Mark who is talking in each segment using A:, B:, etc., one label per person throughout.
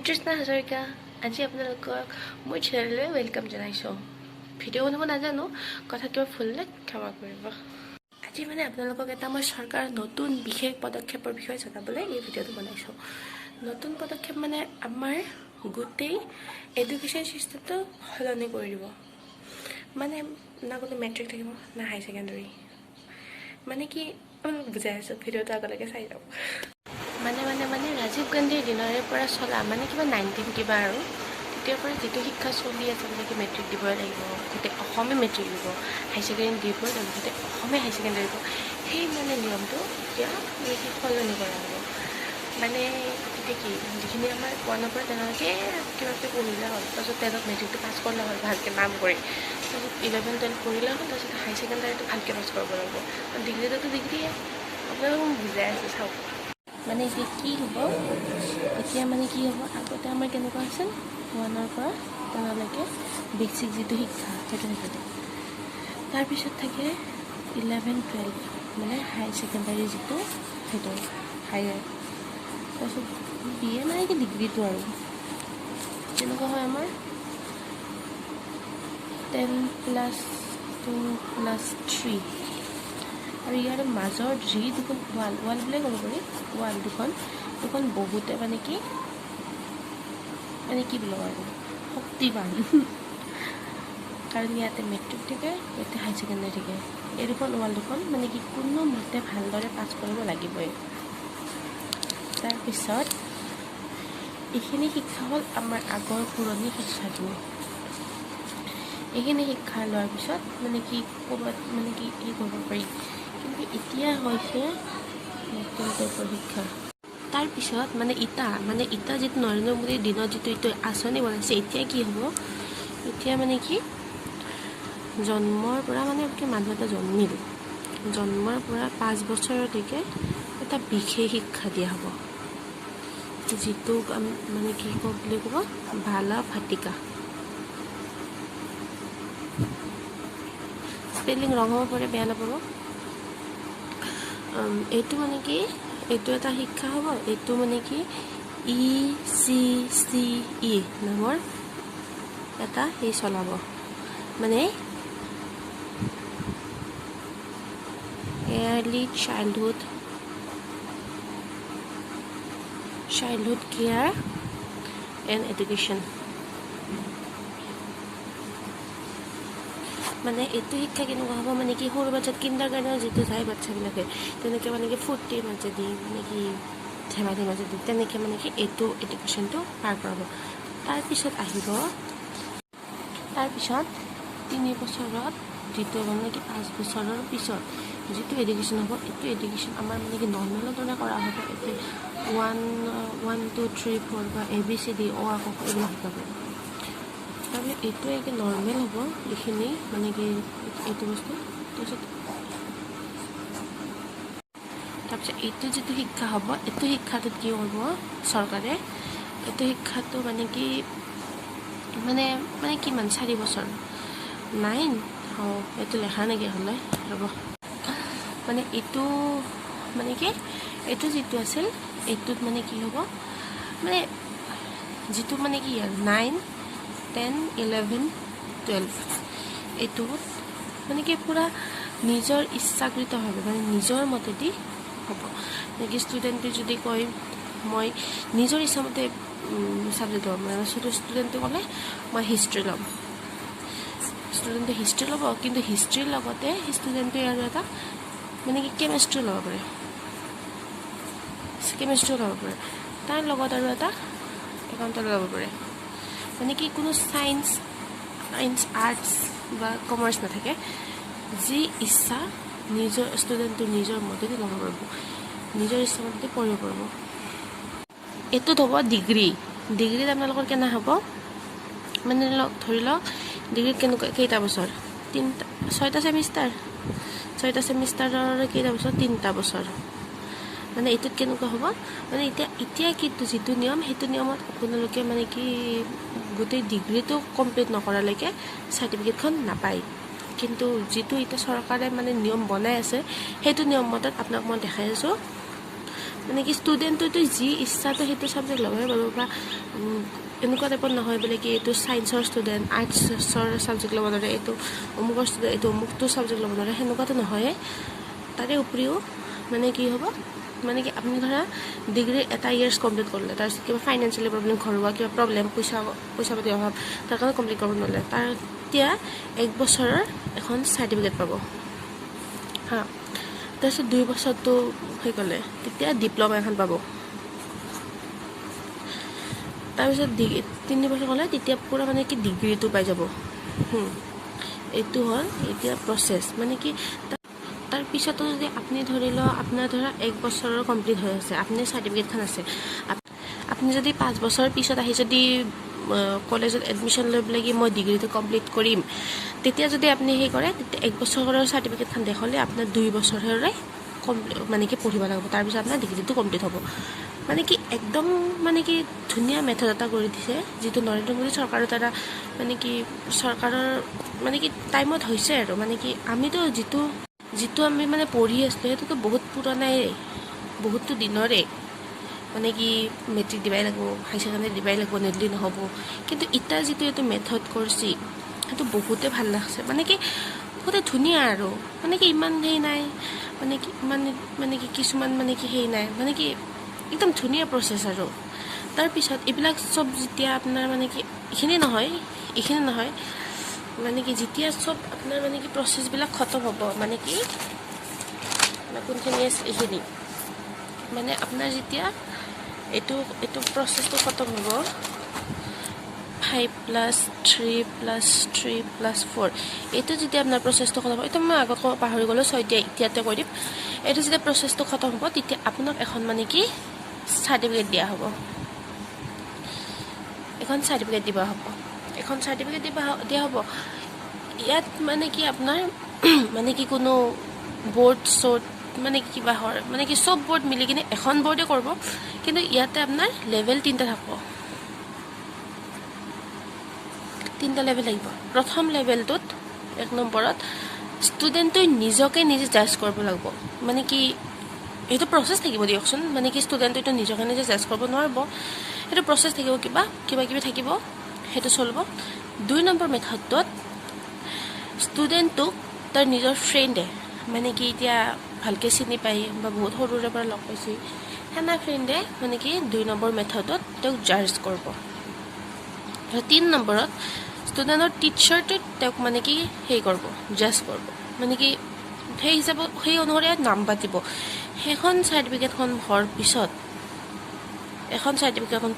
A: মই তৃষ্ণা হাজৰিকা আজি আপোনালোকক মোৰ চেনেললৈ ৱেলকাম জনাইছোঁ। ভিডিঅ' বনাব নাজানো, কথা কিবা ভুললে ক্ষমা কৰিব। আজি মানে আপোনালোকক এটা মই চৰকাৰৰ নতুন বিশেষ পদক্ষেপৰ বিষয়ে জনাবলৈ এই ভিডিঅ'টো বনাইছোঁ। নতুন পদক্ষেপ মানে আমাৰ গোটেই এডুকেশ্যন চিষ্টেমটো সলনি কৰি দিব। মানে না কোনো মেট্ৰিক থাকিব, না হাই ছেকেণ্ডেৰী। মানে কি বুজাই আছোঁ, ভিডিঅ'টো আগলৈকে চাই যাওক। মানে ৰাজীৱ গান্ধীৰ দিনৰে পৰা চলা মানে কিবা 19 কিবা আৰু তেতিয়াৰ পৰা যিটো শিক্ষা চলি আছে মানে কি মেট্ৰিক দিবই লাগিব, গোটেই অসমে মেট্ৰিক দিব, হাই ছেকেণ্ডেৰী দিব লাগিব, গোটেই অসমে হাই ছেকেণ্ডেৰী দিব, সেই মানে নিয়মটো এতিয়া সলনি কৰা হ'ব। মানে এতিয়া কি যিখিনি আমাৰ 1ৰ পৰা 10লৈকে কিবাকৈ পঢ়িলে হ'ল, তাৰপিছত 10ত মেট্ৰিকটো পাছ কৰিলে হ'ল ভালকৈ নাম কৰি, তাৰপিছত 11, 12 পঢ়িলে হ'ল, তাৰপিছত হাই ছেকেণ্ডেৰীটো ভালকৈ পাছ কৰিব লাগিব। ডিগ্ৰীটোতো ডিগ্ৰীয়ে আপোনালোকক বুজাই আছোঁ চাওক। মানে এতিয়া কি হ'ব, আগতে আমাৰ কেনেকুৱা আছিল 1ৰ পৰা 10লৈকে বেছিক যিটো শিক্ষা সেইটো থাকে, তাৰপিছত থাকে 11, 12 মানে হাই ছেকেণ্ডাৰী যিটো সেইটো হায়াৰ, তাৰপিছত BA মানে কি ডিগ্ৰীটো আৰু তেনেকুৱা হয় আমাৰ 10+2+3 আৰু ইয়াৰ মাজৰ যি দুখন ৱাল বুলিয়ে ক'ব পাৰি, ৱাল দুখন বহুতে মানে কি বুলি আৰু শক্তিবান কাৰণ ইয়াতে মেট্ৰিক থাকে, ইয়াতে হাই ছেকেণ্ডেৰী থাকে। এই ৱাল দুখন মানে কি কোনো মতে ভালদৰে পাছ কৰিব লাগিবই। তাৰপিছত এইখিনি শিক্ষা হ'ল আমাৰ আগৰ পুৰণি শিক্ষাখিনি। এইখিনি শিক্ষা লোৱাৰ পিছত মানে কি ক'ৰবাত মানে কি কৰিব পাৰি, কিন্তু এতিয়া হৈছে নতুন টাইপৰ শিক্ষা। তাৰপিছত মানে ইটা যিটো নৰেন্দ্ৰ মোদীৰ দিনত যিটো এইটো আঁচনি বনাইছে, এতিয়া কি হ'ব, এতিয়া মানে কি জন্মৰ পৰা মানে মানুহ এটা জন্মৰ পৰা 5 বছৰলৈকে এটা বিশেষ শিক্ষা দিয়া হ'ব, যিটো মানে কি বুলি ক'ব ভালা ভাটিকা। স্পেলিং ৰং হ'ব পাৰে, বেয়া নাপাব। এইটো মানে কি এইটো এটা শিক্ষা হ'ব, এইটো মানে কি ECCE নামৰ এটা চলাব, মানে এয়াৰলি চাইল্ডহুড কেয়াৰ এণ্ড এডুকেশ্যন। মানে এইটো শিক্ষা কেনেকুৱা হ'ব, মানে কি সৰু বাচ্ছাত কিণ্ডাৰগাৰ্টেনৰ যিটো যায় বাচ্ছাবিলাকে তেনেকৈ মানে কি ফূৰ্তিৰ মাজেদি মানে কি ধেমালিৰ মাজেদি তেনেকৈ মানে কি এইটো এডুকেশ্যনটো পাৰ কৰাব। তাৰপিছত 3 বছৰত যিটো মানে কি 5 বছৰৰ পিছত যিটো এডুকেশ্যন হ'ব, এইটো এডুকেশ্যন আমাৰ মানে কি নৰ্মেলৰ দৰে কৰা হ'ব। এইটো 1, 2, 3, 4 বা ABCD অ আ ক খ এইবিলাক শিকাব। তাৰপিছত এইটো একে নৰ্মেল হ'ব এইখিনি মানে কি এইটো বস্তু। তাৰপিছত এইটো যিটো শিক্ষা হ'ব, এইটো শিক্ষাটোত কি কৰিব চৰকাৰে, এইটো শিক্ষাটো মানে কি কিমান 4 বছৰ 9 এইটো লেখা নেকি হ'লে ৰ'ব, মানে এইটো মানে কি এইটো যিটো আছিল এইটোত মানে কি হ'ব, মানে যিটো মানে কি আৰু 9, 10, 11, 12 এইটোত মানে কি পূৰা নিজৰ ইচ্ছাকৃতভাৱে মানে নিজৰ মতেদি হ'ব। নেকি ষ্টুডেণ্টে যদি কয় মই নিজৰ ইচ্ছামতে ছাবজেক্ট ল'ম, মানে ষ্টুডেণ্টে ক'লে মই হিষ্ট্ৰী ল'ম, ষ্টুডেণ্টে হিষ্ট্ৰী ল'ব, কিন্তু হিষ্ট্ৰীৰ লগতে ষ্টুডেণ্টে আৰু এটা মানে কি কেমেষ্ট্ৰি ল'ব পাৰে, তাৰ লগত আৰু এটা একাউণ্টৰ ল'ব পাৰে। মানে কি কোনো ছায়েন্স, আৰ্টছ বা কমাৰ্চ নাথাকে, যি ইচ্ছা নিজৰ ষ্টুডেণ্টটো নিজৰ মতেদি ল'ব পাৰিব, নিজৰ ইচ্ছা মতে পঢ়িব পাৰিব। এইটোত হ'ব ডিগ্ৰীত আপোনালোকৰ কেনে হ'ব, মানে ধৰি লওক ডিগ্ৰীত কেইটা বছৰ, 6টা ছেমিষ্টাৰৰ কেইটা বছৰ, 3টা বছৰ। মানে এইটোত কেনেকুৱা হ'ব, মানে এতিয়া কিন্তু যিটো নিয়ম সেইটো নিয়মত আপোনালোকে মানে কি গোটেই ডিগ্ৰীটো কমপ্লিট নকৰালৈকে চাৰ্টিফিকেটখন নাপায়, কিন্তু যিটো এতিয়া চৰকাৰে মানে নিয়ম বনাই আছে সেইটো নিয়ম মতে আপোনাক মই দেখাই আছোঁ। মানে কি ষ্টুডেণ্টটো যি ইচ্ছাটো সেইটো ছাবজেক্ট ল'বহে পাৰিব বা এনেকুৱা টাইপত নহয় বোলে কি এইটো ছায়েন্সৰ ষ্টুডেণ্ট আৰ্টছৰ ছাবজেক্ট ল'ব নোৱাৰে, এইটো অমুকৰ ষ্টুডেণ্ট এইটো অমুকটো ছাবজেক্ট ল'ব নোৱাৰে, সেনেকুৱাটো নহয়ে। তাৰে উপৰিও মানে কি হ'ব, মানে কি আপুনি ধৰা ডিগ্ৰী এটা ইয়াৰ্ছ কমপ্লিট কৰিলে, তাৰপিছত কিবা ফাইনেন্সিয়েলি প্ৰব্লেম, ঘৰুৱা কিবা প্ৰব্লেম, পইচা পাতি অভাৱ, তাৰ কাৰণে কমপ্লিট কৰিব নোৱাৰিলে, তাৰ তেতিয়া 1 বছৰৰ এখন চাৰ্টিফিকেট পাব হা। তাৰপিছত 2 বছৰটো হৈ গ'লে তেতিয়া ডিপ্ল'মা এখন পাব। তাৰপিছত 3 বছৰ হ'লে তেতিয়া পূৰা মানে কি ডিগ্ৰীটো পাই যাব। এইটো হ'ল এতিয়া প্ৰচেছ। মানে কি তাৰ পিছতো যদি আপুনি ধৰি লওক আপোনাৰ ধৰা 1 বছৰৰ কমপ্লিট হৈ আছে, আপুনি চাৰ্টিফিকেটখন আছে, আপুনি যদি 5 বছৰ পিছত আহি যদি কলেজত এডমিশ্যন লৈ পেলাই কি মই ডিগ্ৰীটো কমপ্লিট কৰিম, তেতিয়া যদি আপুনি সেই কৰে, তেতিয়া 1 বছৰৰ চাৰ্টিফিকেটখন দেখালে আপোনাৰ 2 বছৰৰে মানে কি পঢ়িব লাগিব, তাৰপিছত আপোনাৰ ডিগ্ৰীটো কমপ্লিট হ'ব। মানে কি একদম মানে কি ধুনীয়া মেথড এটা কৰি দিছে, যিটো নৰেন্দ্ৰ মোদী চৰকাৰৰ দ্বাৰা মানে কি চৰকাৰৰ মানে কি টাইমত হৈছে আৰু। মানে কি আমিতো যিটো আমি মানে পঢ়ি আছিলোঁ সেইটোতো বহুত পুৰণাই, বহুতো দিনৰে। মানে কি মেট্ৰিক দিবাই লাগিব, হাই ছেকেণ্ডেৰী দিবাই লাগিব, নিদিলে নহ'ব। কিন্তু এতিয়া যিটো এইটো মেথড কৰিছে সেইটো বহুতে ভাল লাগছে। মানে কি বহুতে ধুনীয়া আৰু, মানে কি ইমান হেৰি নাই, মানে কি কিছুমান মানে কি হেৰি নাই, মানে কি একদম ধুনীয়া প্ৰচেছ আৰু। তাৰপিছত এইবিলাক চব যেতিয়া আপোনাৰ মানে কি এইখিনি নহয় মানে কি যেতিয়া চব আপোনাৰ মানে কি প্ৰচেছবিলাক খতম হ'ব, মানে কি কোনখিনি এইখিনি মানে আপোনাৰ যেতিয়া এইটো প্ৰচেছটো খতম হ'ব, 5 + 3 + 3 + 4 এইটো যেতিয়া আপোনাৰ প্ৰচেছটো খতম হ'ব, এইটো মই আগত পাহৰি গ'লোঁ, এতিয়াতে কৈ দিম। এইটো যেতিয়া প্ৰচেছটো খতম হ'ব তেতিয়া আপোনাক এখন মানে কি চাৰ্টিফিকেট দিয়া হ'ব, এখন চাৰ্টিফিকেট দিয়া হ'ব। ইয়াত মানে কি আপোনাৰ মানে কি কোনো বৰ্ড মানে কিবা হয়, মানে কি চব বৰ্ড মিলি কিনে এখন বৰ্ডে কৰিব, কিন্তু ইয়াতে আপোনাৰ লেভেল 3টা থাকিব, 3টা লেভেল থাকিব। প্ৰথম লেভেলটোত 1 নম্বৰত ষ্টুডেণ্টে নিজকে নিজে জাজ কৰিব লাগিব। মানে কি সেইটো প্ৰচেছ থাকিব দিয়কচোন, মানে কি ষ্টুডেণ্টে নিজকে নিজে জাজ কৰিব নোৱাৰিব, সেইটো প্ৰচেছ থাকিব, কিবা কিবি থাকিব, সেইটো চলিব। 2 নম্বৰ মেথডটোত ষ্টুডেণ্টটোক তাৰ নিজৰ ফ্ৰেণ্ডে, মানে কি এতিয়া ভালকৈ চিনি পায় বা বহুত সৰুৰে পৰা লগ পাইছে, সেনা ফ্ৰেণ্ডে মানে কি 2 নম্বৰ মেথডত তেওঁক জাজ কৰিব। 3 নম্বৰত ষ্টুডেণ্টৰ টিচাৰটোত তেওঁক মানে কি সেই কৰিব, জাজ কৰিব, মানে কি সেই হিচাপত সেই অনুসৰি নাম পাতিব। সেইখন চাৰ্টিফিকেটখন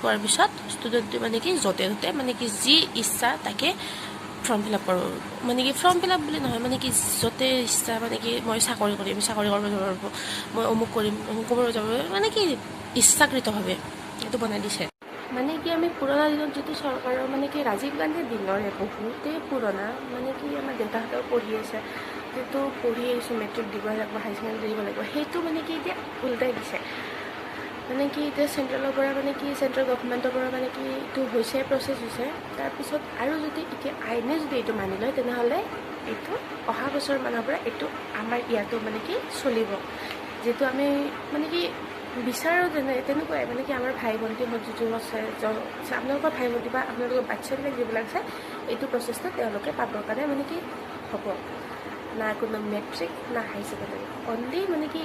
A: পোৱাৰ পিছত ষ্টুডেণ্টে মানে কি য'তে ত'তে মানে কি যি ইচ্ছা তাকে ফৰ্ম ফিল আপ কৰিব। মানে কি ফৰ্ম ফিল আপ বুলি নহয়, মানে কি য'তে ইচ্ছা, মানে কি মই চাকৰি কৰিব যাব পাৰিব, মই অমুক কৰিব যাব পাৰিব, মানে কি ইচ্ছাকৃতভাৱে এইটো বনাই দিছে। মানে কি আমি পুৰণা দিনত যিটো চৰকাৰৰ মানে কি ৰাজীৱ গান্ধীৰ দিনৰে বহুতেই পুৰণা, মানে কি আমাৰ দেউতাহঁতেও পঢ়ি আছে, যিটো পঢ়ি আহিছোঁ মেট্ৰিক দিব লাগিব, হাই ছেকেণ্ডেৰী দিব লাগিব, সেইটো মানে কি এতিয়া উল্টাই দিছে। মানে কি এতিয়া চেণ্ট্ৰেলৰ পৰা মানে কি চেণ্ট্ৰেল গভৰ্ণমেণ্টৰ পৰা মানে কি এইটো হৈছে, প্ৰচেছ হৈছে। তাৰপিছত আৰু যদি এতিয়া আইনে যদি এইটো মানি লয়, তেনেহ'লে এইটো অহা বছৰমানৰ পৰা এইটো আমাৰ ইয়াতো মানে কি চলিব, যিটো আমি মানে কি বিচাৰোঁ তেনেকুৱাই। মানে কি আমাৰ ভাই ভণ্টিহঁত যিটো আছে, আপোনালোকৰ ভাই ভণ্টি বা আপোনালোকৰ বাচ্ছাবিলাক যিবিলাক আছে, এইটো প্ৰচেছটো তেওঁলোকে পাবৰ কাৰণে মানে কি হ'ব, না কোনো মেট্ৰিক না হাই ছেকেণ্ডেৰী, অনলি মানে কি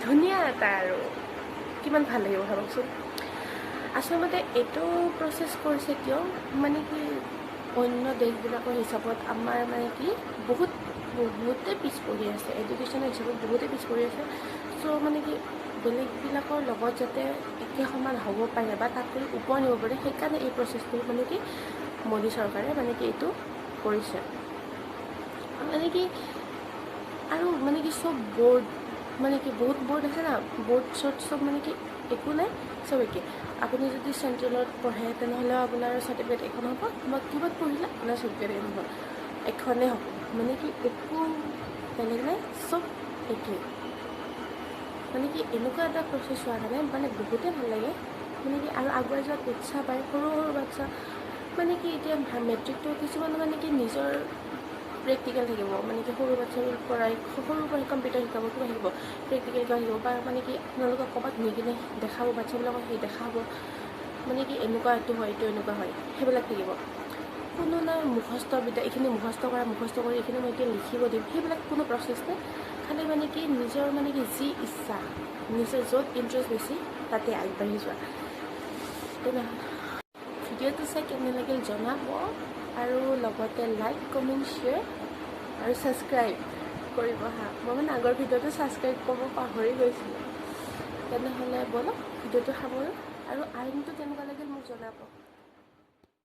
A: ধুনীয়া এটা আৰু কিমান ভাল লাগিব ভাবকচোন। আচলতে এইটো প্ৰচেছ কৰিছে কিয়, মানে কি অন্য দেশবিলাকৰ হিচাপত আমাৰ মানে কি বহুতে পিছ পৰি আছে, এডুকেশ্যনৰ হিচাপত বহুতে পিছ পৰি আছে। চ' মানে কি বেলেগবিলাকৰ লগত যাতে একে সমান হ'ব পাৰে বা তাতকৈ ওপৰ নিব পাৰে, সেইকাৰণে এই প্ৰচেছটো মানে কি মোদী চৰকাৰে মানে কি এইটো কৰিছে। মানে কি আৰু মানে কি চব বৰ্ড, মানে কি বহুত বৰ্ড আছে না, বৰ্ড চব মানে কি একো নাই, চব একে। আপুনি যদি চেণ্ট্ৰেলত পঢ়ে তেনেহ'লেও আপোনাৰ চাৰ্টিফিকেট এখন হ'ব, বা কিবাত পঢ়িলে আপোনাৰ চাৰ্টিফিকেট এখন হ'ব, এখনেই হ'ব, মানে কি একো বেলেগ নাই, চব একেই। মানে কি এনেকুৱা এটা প্ৰচেছ হোৱাৰ কাৰণে মানে বহুতেই ভাল লাগে। মানে কি আৰু আগুৱাই যোৱাত উৎসাহ পায় সৰু বাচ্ছা। মানে কি এতিয়া মেট্ৰিকটো কিছুমান মানে কি নিজৰ প্ৰেক্টিকেল থাকিব মানে কি সৰু বাচ্ছাবোৰৰ পৰাই সৰুৰ পৰাই কম্পিউটাৰ শিকাব কিবা শিকিব প্ৰেক্টিকেল কিবা শিকিব বা মানে কি আপোনালোকক ক'ৰবাত নি কিনে দেখাব বাচ্ছাবিলাকক সেই দেখাব মানে কি এনেকুৱা এইটো হয় এইটো এনেকুৱা হয় সেইবিলাক থাকিব কোনো নাই মুখস্থ বিদ্যা এইখিনি মুখস্থ কৰি এইখিনি মই এতিয়া লিখিব দিম সেইবিলাক কোনো প্ৰচেছ নাই খালি মানে কি নিজৰ মানে কি যি ইচ্ছা নিজৰ য'ত ইণ্টাৰেষ্ট বেছি তাতে আগবাঢ়ি যোৱা তেনেহ'লে ভিডিঅ'টো চাই কেনে লাগিল জনাব আৰু লগতে লাইক কমেণ্ট শ্বেয়াৰ আৰু ছাবস্ক্ৰাইব কৰিব হা মই মানে আগৰ ভিডিঅ'টো ছাবস্ক্ৰাইব কৰিব পাহৰি গৈছিলোঁ তেনেহ'লে ব'লক ভিডিঅ'টো সামৰোঁ আৰু আইনটো কেনেকুৱা লাগিল মোক জনাব